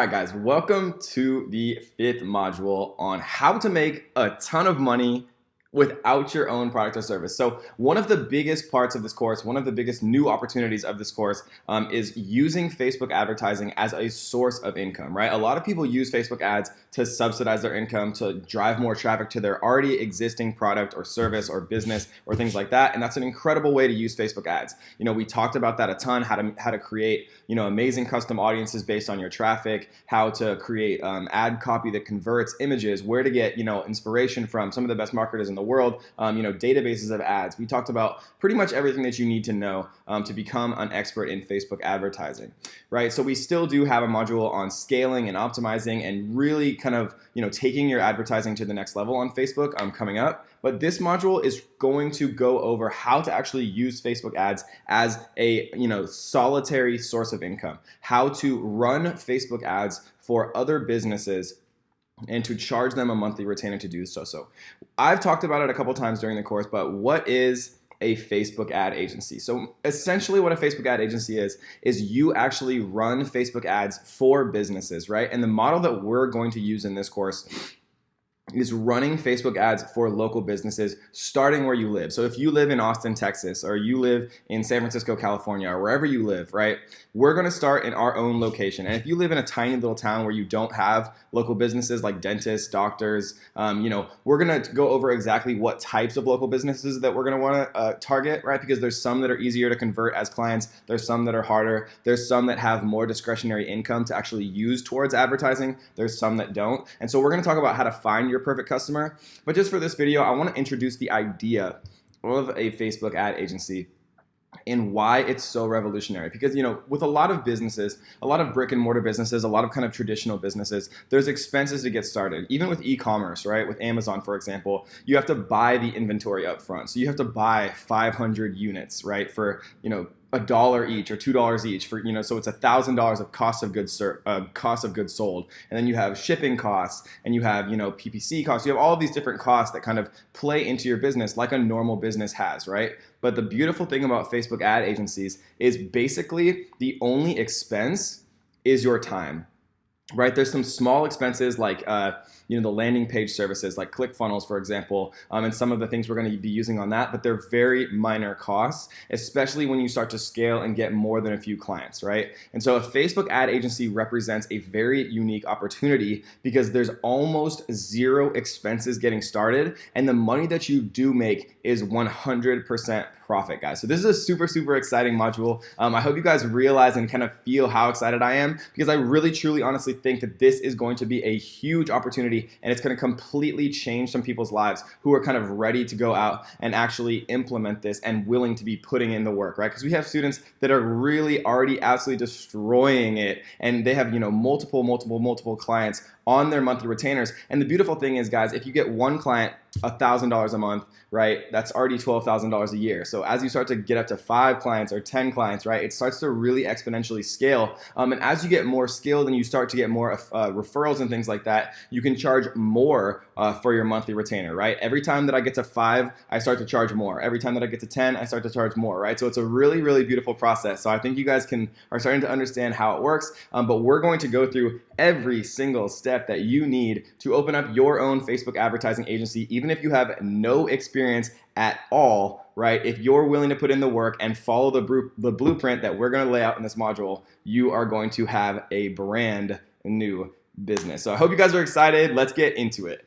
All right, guys, welcome to the fifth module on how to make a ton of money without your own product or service. So one of the biggest parts of this course, one of the biggest new opportunities of this course is using Facebook advertising as a source of income, right? A lot of people use Facebook ads to subsidize their income, to drive more traffic to their already existing product or service or business or things like that. And that's an incredible way to use Facebook ads. You know, we talked about that a ton, how to create, amazing custom audiences based on your traffic, how to create ad copy that converts images, where to get, inspiration from some of the best marketers in the world, databases of ads. We talked about pretty much everything that you need to know to become an expert in Facebook advertising, right? So we still do have a module on scaling and optimizing and really kind of, taking your advertising to the next level on Facebook coming up. But this module is going to go over how to actually use Facebook ads as a, solitary source of income, how to run Facebook ads for other businesses and to charge them a monthly retainer to do so. So I've talked about it a couple times during the course, but what is a Facebook ad agency? So essentially what a Facebook ad agency is you actually run Facebook ads for businesses, right? And the model that we're going to use in this course is running Facebook ads for local businesses starting where you live. So if you live in Austin, Texas, or you live in San Francisco, California, or wherever you live, right? We're gonna start in our own location. And if you live in a tiny little town where you don't have local businesses like dentists, doctors, we're gonna go over exactly what types of local businesses that we're gonna wanna target, right? Because there's some that are easier to convert as clients. There's some that are harder. There's some that have more discretionary income to actually use towards advertising. There's some that don't. And so we're gonna talk about how to find your perfect customer. But just for this video, I want to introduce the idea of a Facebook ad agency and why it's so revolutionary. Because, with a lot of businesses, a lot of brick and mortar businesses, a lot of kind of traditional businesses, there's expenses to get started. Even with e-commerce, right? With Amazon, for example, you have to buy the inventory up front. So you have to buy 500 units, right? For, $1 each or $2 each for, so it's $1,000 of cost of goods sold. And then you have shipping costs and you have, PPC costs. You have all of these different costs that kind of play into your business like a normal business has, right? But the beautiful thing about Facebook ad agencies is basically the only expense is your time. Right, there's some small expenses like the landing page services like ClickFunnels, for example, and some of the things we're going to be using on that, but they're very minor costs, especially when you start to scale and get more than a few clients, right? And so a Facebook ad agency represents a very unique opportunity because there's almost zero expenses getting started, and the money that you do make is 100% profit, guys. So this is a super, super exciting module. I hope you guys realize and kind of feel how excited I am because I really, truly, honestly think that this is going to be a huge opportunity and it's going to completely change some people's lives who are kind of ready to go out and actually implement this and willing to be putting in the work, right? Because we have students that are really already absolutely destroying it and they have, multiple clients on their monthly retainers. And the beautiful thing is, guys, if you get one client $1,000 a month, right, that's already $12,000 a year. So as you start to get up to 5 clients or 10 clients, right, it starts to really exponentially scale. And as you get more skilled and you start to get more referrals and things like that, you can charge more for your monthly retainer, right? Every time that I get to 5, I start to charge more. Every time that I get to 10, I start to charge more, right? So it's a really, really beautiful process. So I think you guys are starting to understand how it works. But we're going to go through every single step that you need to open up your own Facebook advertising agency, even if you have no experience at all, right? If you're willing to put in the work and follow the blueprint that we're going to lay out in this module, you are going to have a brand new business. So I hope you guys are excited. Let's get into it.